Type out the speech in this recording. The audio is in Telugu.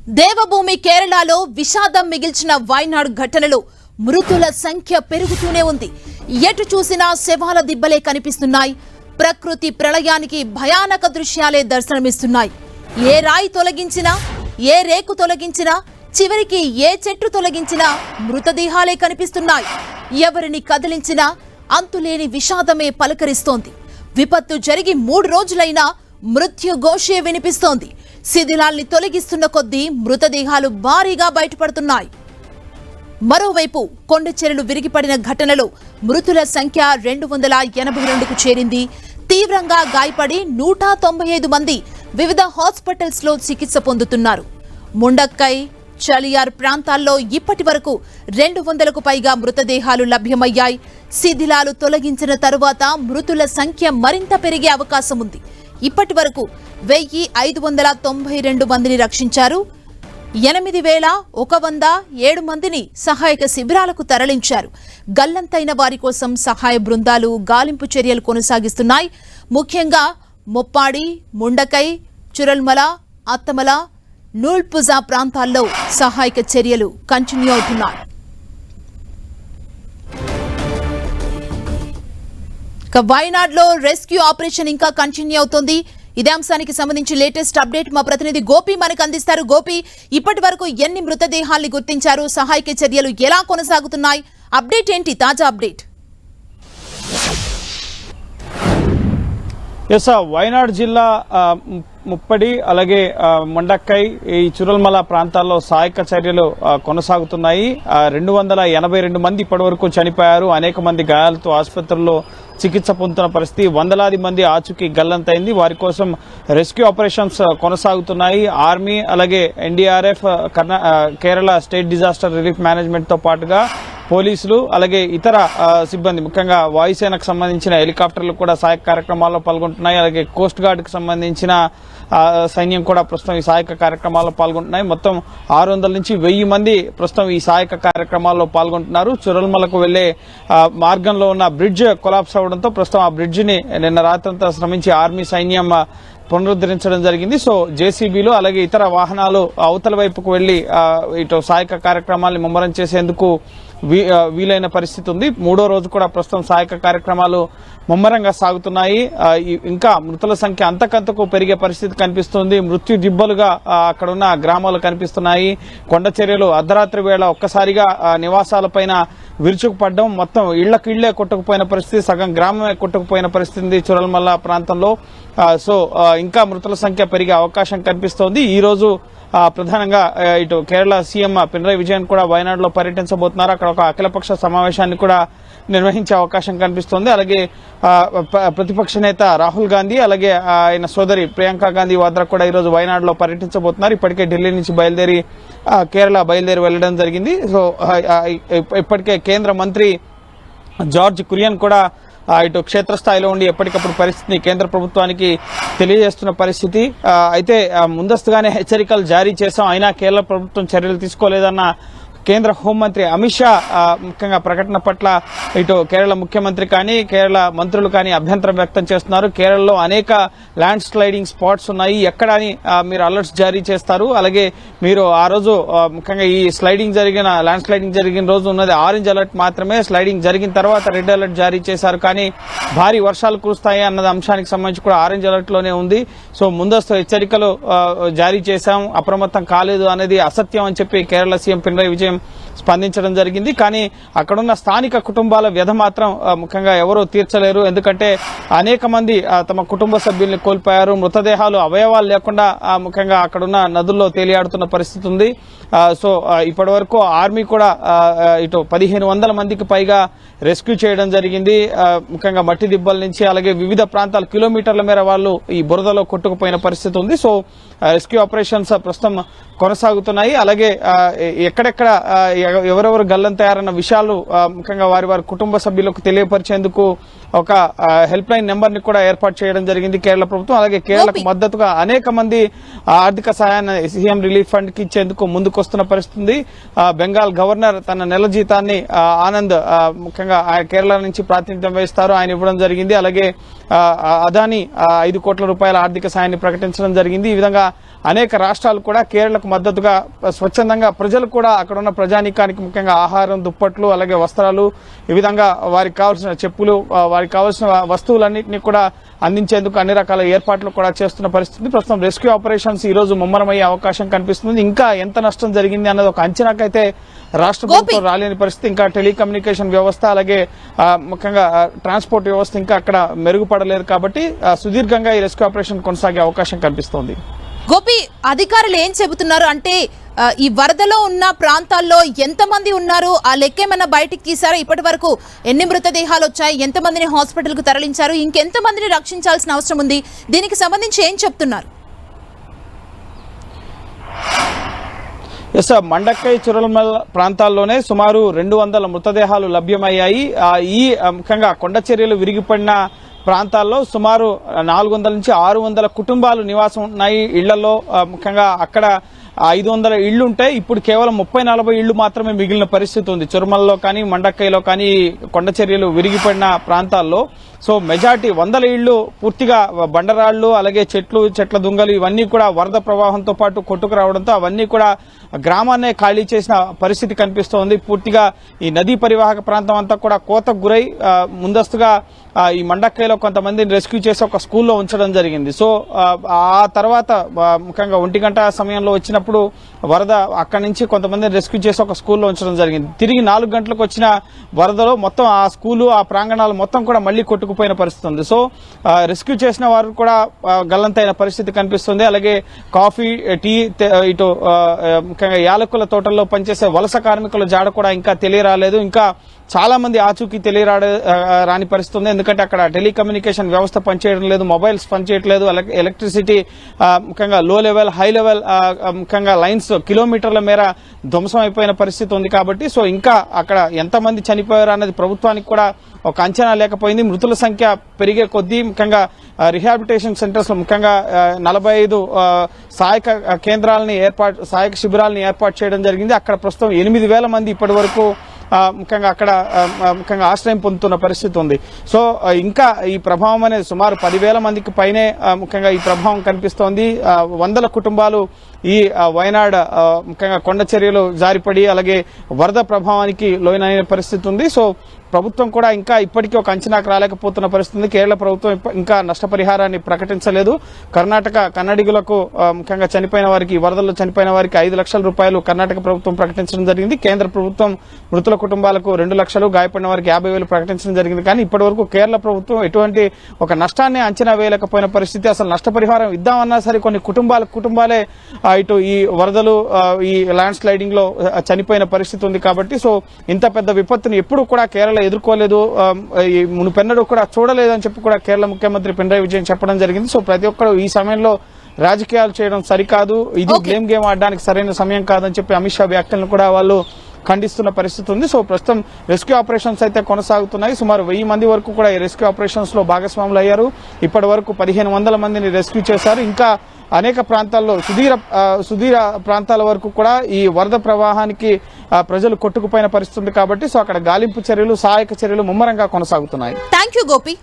దేవభూమి కేరళలో విషాదం మిగిల్చిన వైనాడ్ ఘటనలో మృతుల సంఖ్య పెరుగుతూనే ఉంది. ఎటు చూసినా శవాల దిబ్బలే కనిపిస్తున్నాయి. ప్రకృతి ప్రళయానికి భయానక దృశ్యాలే దర్శనమిస్తున్నాయి. ఏ రాయి తొలగించినా, ఏ రేకు తొలగించినా, చివరికి ఏ చెట్టు తొలగించినా మృతదేహాలే కనిపిస్తున్నాయి. ఎవరిని కదిలించినా అంతులేని విషాదమే పలకరిస్తోంది. విపత్తు జరిగి 3 రోజులైనా మృత్యుఘోషే వినిపిస్తోంది. శిథిలాల్ని తొలగిస్తున్న కొద్దీ మృతదేహాలు భారీగా బయటపడుతున్నాయి. మరోవైపు కొండచెరలు విరిగిపడిన ఘటనలో మృతుల సంఖ్య 282కు చేరింది. తీవ్రంగా గాయపడి 195 మంది వివిధ హాస్పిటల్స్ లో చికిత్స పొందుతున్నారు. ముండక్కై, చలియార్ ప్రాంతాల్లో ఇప్పటి వరకు 200కు పైగా మృతదేహాలు లభ్యమయ్యాయి. శిథిలాలు తొలగించిన తరువాత మృతుల సంఖ్య మరింత పెరిగే అవకాశం ఉంది. ఇప్పటి వరకు 1592 మందిని రక్షించారు. 8107 మందిని సహాయక శిబిరాలకు తరలించారు. గల్లంతైన వారి కోసం సహాయ బృందాలు గాలింపు చర్యలు కొనసాగిస్తున్నాయి. ముఖ్యంగా మొప్పాడి, ముండకై, చురల్మల, అత్తమల, నూల్పుజా ప్రాంతాల్లో సహాయక చర్యలు కంటిన్యూ అవుతున్నాయి. వైనాడ్లో రెస్క్యూ ఆపరేషన్ ఇంకా కంటిన్యూ అవుతోంది. ఇదే అంశానికి సంబంధించి లేటెస్ట్ అప్డేట్ మా ప్రతినిధి గోపి మనకు అందిస్తారు. గోపి, ఇప్పటి వరకు ఎన్ని మృతదేహాల్ని గుర్తించారు? సహాయక చర్యలు ఎలా కొనసాగుతున్నాయి? అప్డేట్ ఏంటి? తాజా అప్డేట్. వైనాడ్ జిల్లా ముప్పడి అలాగే మొండక్కై, ఈ చురల్మల ప్రాంతాల్లో సహాయక చర్యలు కొనసాగుతున్నాయి. 282 మంది ఇప్పటి వరకు చనిపోయారు. అనేక మంది గాయాలతో ఆసుపత్రుల్లో చికిత్స పొందుతున్న పరిస్థితి. వందలాది మంది ఆచూకీ గల్లంతైంది. వారి కోసం రెస్క్యూ ఆపరేషన్స్ కొనసాగుతున్నాయి. ఆర్మీ అలాగే NDRF, Kerala state disaster relief management తో పాటుగా పోలీసులు అలాగే ఇతర సిబ్బంది, ముఖ్యంగా వాయుసేనకు సంబంధించిన హెలికాప్టర్లు కూడా సహాయక కార్యక్రమాల్లో పాల్గొంటున్నాయి. అలాగే కోస్ట్ గార్డ్ కు సంబంధించిన సైన్యం కూడా ప్రస్తుతం ఈ సహాయక కార్యక్రమాల్లో పాల్గొంటున్నాయి. మొత్తం 600 నుంచి 1000 మంది ప్రస్తుతం ఈ సహాయక కార్యక్రమాల్లో పాల్గొంటున్నారు. చురల్మలకు వెళ్లే మార్గంలో ఉన్న బ్రిడ్జ్ కొలాప్స్ అవడంతో ప్రస్తుతం ఆ బ్రిడ్జ్ ని నిన్న రాత్రంతా శ్రమించి ఆర్మీ సైన్యం పునరుద్ధరించడం జరిగింది. సో జేసీబీలు అలాగే ఇతర వాహనాలు అవతల వైపుకు వెళ్లి ఇటు సహాయక కార్యక్రమాలను ముమ్మరం చేసేందుకు వీలైన పరిస్థితి ఉంది. 3వ రోజు కూడా ప్రస్తుతం సహాయక కార్యక్రమాలు ముమ్మరంగా సాగుతున్నాయి. ఇంకా మృతుల సంఖ్య అంతకంతకు పెరిగే పరిస్థితి కనిపిస్తుంది. మృత్యు దిబ్బలుగా అక్కడున్న గ్రామాలు కనిపిస్తున్నాయి. కొండ చర్యలు అర్ధరాత్రి వేళ ఒక్కసారిగా నివాసాలపైన విరుచుకుపడడం, మొత్తం ఇళ్లకిళ్లే కొట్టుకుపోయిన పరిస్థితి, సగం గ్రామమే కొట్టుకుపోయిన పరిస్థితి చురల్మల్ల ప్రాంతంలో. సో ఇంకా మృతుల సంఖ్య పెరిగే అవకాశం కనిపిస్తోంది. ఈ రోజు ప్రధానంగా ఇటు కేరళ సీఎం పినరయి విజయన్ కూడా వైనాడులో పర్యటించబోతున్నారు. అక్కడ ఒక అఖిలపక్ష సమావేశాన్ని కూడా నిర్వహించే అవకాశం కనిపిస్తోంది. అలాగే ప్రతిపక్ష నేత రాహుల్ గాంధీ అలాగే ఆయన సోదరి ప్రియాంక గాంధీ వాద్రా కూడా ఈరోజు వైనాడులో పర్యటించబోతున్నారు. ఇప్పటికే ఢిల్లీ నుంచి బయలుదేరి కేరళ వెళ్లడం జరిగింది. సో ఇప్పటికే కేంద్ర మంత్రి జార్జ్ కురియన్ కూడా ఇటు క్షేత్రస్థాయిలో ఉండి ఎప్పటికప్పుడు పరిస్థితిని కేంద్ర ప్రభుత్వానికి తెలియజేస్తున్న పరిస్థితి. అయితే ముందస్తుగానే హెచ్చరికలు జారీ చేశాం, అయినా కేరళ ప్రభుత్వం చర్యలు తీసుకోలేదన్న కేంద్ర హోంమంత్రి అమిత్ షా ముఖ్యంగా ప్రకటన పట్ల ఇటు కేరళ ముఖ్యమంత్రి కానీ కేరళ మంత్రులు కానీ అభ్యంతరం వ్యక్తం చేస్తున్నారు. కేరళలో అనేక ల్యాండ్ స్లైడింగ్ స్పాట్స్ ఉన్నాయి, ఎక్కడ అని మీరు అలర్ట్స్ జారీ చేస్తారు. అలాగే మీరు ఆ రోజు ముఖ్యంగా ఈ ల్యాండ్ స్లైడింగ్ జరిగిన రోజు ఉన్నది ఆరెంజ్ అలర్ట్ మాత్రమే. స్లైడింగ్ జరిగిన తర్వాత రెడ్ అలర్ట్ జారీ చేశారు, కానీ భారీ వర్షాలు కురుస్తాయి అన్నది అంశానికి సంబంధించి కూడా ఆరెంజ్ అలర్ట్ లోనే ఉంది. సో ముందస్తు హెచ్చరికలు జారీ చేశాం, అప్రమత్తం కాలేదు అనేది అసత్యం అని చెప్పి కేరళ సీఎం పినరయి విజయన్ స్పందించడం జరిగింది. కానీ అక్కడున్న స్థానిక కుటుంబాల వ్యధ మాత్రం ముఖ్యంగా ఎవరూ తీర్చలేరు. ఎందుకంటే అనేక మంది తమ కుటుంబ సభ్యుల్ని కోల్పోయారు. మృతదేహాలు, అవయవాలు లేకుండా ముఖ్యంగా అక్కడున్న నదుల్లో తేలియాడుతున్న పరిస్థితి ఉంది. సో ఇప్పటి వరకు ఆర్మీ కూడా ఇటు 1500 మందికి పైగా రెస్క్యూ చేయడం జరిగింది. ముఖ్యంగా మట్టి దిబ్బల నుంచి అలాగే వివిధ ప్రాంతాలు కిలోమీటర్ల మేర వాళ్ళు ఈ బురదలో కొట్టుకుపోయిన పరిస్థితి ఉంది. సో రెస్క్యూ ఆపరేషన్స్ ప్రస్తుతం కొనసాగుతున్నాయి. అలాగే ఎక్కడెక్కడ ఎవరెవరు గల్లంతయ్యారన్న విషయాలు ముఖ్యంగా వారి కుటుంబ సభ్యులకు తెలియపరిచేందుకు ఒక హెల్ప్ లైన్ నెంబర్ ని కూడా ఏర్పాటు చేయడం జరిగింది కేరళ ప్రభుత్వం. అలాగే కేరళకు మద్దతుగా అనేక మంది ఆర్థిక సహాయాన్ని సీఎం రిలీఫ్ ఫండ్ కి ఇచ్చేందుకు ముందుకొస్తున్న పరిస్థితి. బెంగాల్ గవర్నర్ తన నెల జీతాన్ని ఆనంద్ ముఖ్యంగా కేరళ నుంచి ప్రాతినిధ్యం వహిస్తారు, ఆయన ఇవ్వడం జరిగింది. అలాగే అదానీ 5 కోట్ల రూపాయల ఆర్థిక సాయాన్ని ప్రకటించడం జరిగింది. ఈ విధంగా అనేక రాష్ట్రాలు కూడా కేరళకు మద్దతుగా స్వచ్ఛందంగా ప్రజలు కూడా అక్కడ ఉన్న ప్రజానీకానికి ముఖ్యంగా ఆహారం, దుప్పట్లు, అలాగే వస్త్రాలు, ఈ విధంగా వారికి కావాల్సిన చెప్పులు, వారికి కావాల్సిన వస్తువులన్నింటినీ కూడా అందించేందుకు అన్ని రకాల ఏర్పాట్లు కూడా చేస్తున్న పరిస్థితి. ప్రస్తుతం రెస్క్యూ ఆపరేషన్స్ ఈ రోజు ముమ్మరమయ్యే అవకాశం కనిపిస్తుంది. ఇంకా ఎంత నష్టం జరిగింది అన్నది ఒక అంచనాకైతే రాష్ట్ర ప్రభుత్వం రాలేని పరిస్థితి. ఇంకా టెలికమ్యూనికేషన్ వ్యవస్థ, అలాగే ముఖ్యంగా ట్రాన్స్పోర్ట్ వ్యవస్థ ఇంకా అక్కడ మెరుగుపడలేదు కాబట్టి సుదీర్ఘంగా ఈ రెస్క్యూ ఆపరేషన్ కొనసాగే అవకాశం కనిపిస్తోంది. గోపి, అధికారులు ఏం చెబుతున్నారు అంటే ఈ వరదలో ఉన్న ప్రాంతాల్లో ఎంతమంది ఉన్నారు, ఆ లెక్కేమన్నా బయటికి తీశారో, ఇప్పటి వరకు ఎన్ని మృతదేహాలు వచ్చాయి, ఎంతమందిని హాస్పిటల్కు తరలించారు, ఇంకెంతమందిని రక్షించాల్సిన అవసరం ఉంది, దీనికి సంబంధించి ఏం చెప్తున్నారు? మండక్కై, చురల్మల్ ప్రాంతాల్లోనే సుమారు 200 మృతదేహాలు లభ్యమయ్యాయి. ఈ ముఖ్యంగా కొండ చర్యలు విరిగిపడిన ప్రాంతాల్లో సుమారు 400 నుంచి 600 కుటుంబాలు నివాసం ఉన్నాయి. ఇళ్లలో ముఖ్యంగా అక్కడ 500 ఇళ్లు ఉంటాయి. ఇప్పుడు కేవలం 30-40 ఇళ్లు మాత్రమే మిగిలిన పరిస్థితి ఉంది. చురమల్లో కానీ, మండక్కైలో కానీ, కొండ చర్యలు విరిగిపడిన ప్రాంతాల్లో. సో మెజార్టీ 100 ఇళ్లు పూర్తిగా బండరాళ్లు, అలాగే చెట్ల దుంగలు ఇవన్నీ కూడా వరద ప్రవాహంతో పాటు కొట్టుకు రావడంతో అవన్నీ కూడా గ్రామాన్నే ఖాళీ చేసిన పరిస్థితి కనిపిస్తోంది. పూర్తిగా ఈ నదీ పరివాహక ప్రాంతం అంతా కూడా కోతకు గురై ముందస్తుగా ఈ మండక్కైలో కొంతమందిని రెస్క్యూ చేసి ఒక స్కూల్లో ఉంచడం జరిగింది. సో ఆ తర్వాత ముఖ్యంగా 1 గంట సమయంలో వచ్చినప్పుడు వరద అక్కడి నుంచి కొంతమందిని రెస్క్యూ చేసి ఒక స్కూల్లో ఉంచడం జరిగింది. తిరిగి 4 గంటలకు వచ్చిన వరదలో మొత్తం ఆ స్కూలు, ఆ ప్రాంగణాలు మొత్తం కూడా మళ్లీ కొట్టుకుపోయిన పరిస్థితి ఉంది. సో రెస్క్యూ చేసిన వారు కూడా గల్లంతైన పరిస్థితి కనిపిస్తుంది. అలాగే కాఫీ, టీ, ఇటు ముఖ్యంగా యాలకుల తోటల్లో పనిచేసే వలస కార్మికుల జాడ కూడా ఇంకా తెలియరాలేదు. ఇంకా చాలా మంది ఆచూకీ రాని పరిస్థితి ఉంది. ఎందుకంటే అక్కడ టెలికమ్యూనికేషన్ వ్యవస్థ పనిచేయడం లేదు, మొబైల్స్ పనిచేయట్లేదు, ఎలక్ట్రిసిటీ ముఖ్యంగా లో లెవెల్, హై లెవెల్ ముఖ్యంగా లైన్స్ కిలోమీటర్ల మేర ధ్వంసం అయిపోయిన పరిస్థితి ఉంది. కాబట్టి సో ఇంకా అక్కడ ఎంతమంది చనిపోయారు అన్నది ప్రభుత్వానికి కూడా ఒక అంచనా లేకపోయింది. మృతుల సంఖ్య పెరిగే కొద్దీ ముఖ్యంగా రిహాబిలిటేషన్ సెంటర్స్ లో ముఖ్యంగా 45 సహాయక కేంద్రాలని సహాయక శిబిరాలను ఏర్పాటు చేయడం జరిగింది. అక్కడ ప్రస్తుతం 8,000 మంది ఇప్పటి వరకు ముఖ్యంగా అక్కడ ముఖ్యంగా ఆశ్రయం పొందుతున్న పరిస్థితి ఉంది. సో ఇంకా ఈ ప్రభావం అనేది సుమారు 10,000 మందికి పైనే ముఖ్యంగా ఈ ప్రభావం కనిపిస్తోంది. 100 కుటుంబాలు ఈ వయనాడ్ ముఖ్యంగా కొండ చర్యలు జారిపడి అలాగే వరద ప్రభావానికి లోనైన పరిస్థితి ఉంది. సో ప్రభుత్వం కూడా ఇంకా ఇప్పటికీ ఒక అంచనాకు రాలేకపోతున్న పరిస్థితి. కేరళ ప్రభుత్వం ఇంకా నష్టపరిహారాన్ని ప్రకటించలేదు. కన్నడిగులకు ముఖ్యంగా చనిపోయిన వారికి, వరదల్లో చనిపోయిన వారికి 5 లక్షల రూపాయలు కర్ణాటక ప్రభుత్వం ప్రకటించడం జరిగింది. కేంద్ర ప్రభుత్వం మృతుల కుటుంబాలకు 2 లక్షలు, గాయపడిన వారికి 50,000 ప్రకటించడం జరిగింది. కానీ ఇప్పటి వరకు కేరళ ప్రభుత్వం ఎటువంటి ఒక నష్టాన్ని అంచనా వేయలేకపోయిన పరిస్థితి. అసలు నష్టపరిహారం ఇద్దామన్నా సరే కొన్ని కుటుంబాలే ఇటు ఈ వరదలు, ఈ ల్యాండ్ స్లైడింగ్ లో చనిపోయిన పరిస్థితి ఉంది. కాబట్టి సో ఇంత పెద్ద విపత్తుని ఎప్పుడు కూడా కేరళ ఎదుర్కోలేదు, మునుపెన్నడూ కూడా చూడలేదని చెప్పి కూడా కేరళ ముఖ్యమంత్రి పినరయి విజయన్ చెప్పడం జరిగింది. సో ప్రతి ఒక్కరు ఈ సమయంలో రాజకీయాలు చేయడం సరికాదు, ఇది బ్లేమ్ గేమ్ ఆడడానికి సరైన సమయం కాదని చెప్పి అమిత్ షా వ్యాఖ్యలను కూడా వాళ్ళు ఖండిస్తున్న పరిస్థితి ఉంది. సో ప్రస్తుతం రెస్క్యూ ఆపరేషన్స్ అయితే కొనసాగుతున్నాయి. సుమారు 1000 మంది వరకు కూడా ఈ రెస్క్యూ ఆపరేషన్స్ లో భాగస్వాములు అయ్యారు. ఇప్పటి వరకు 1,500 మందిని రెస్క్యూ చేశారు. ఇంకా అనేక ప్రాంతాల్లో సుదీర ప్రాంతాల వరకు కూడా ఈ వరద ప్రవాహానికి ప్రజలు కొట్టుకుపోయిన పరిస్థితి ఉంది. కాబట్టి సో అక్కడ గాలింపు చర్యలు, సహాయక చర్యలు ముమ్మరంగా కొనసాగుతున్నాయి. థాంక్యూ గోపి.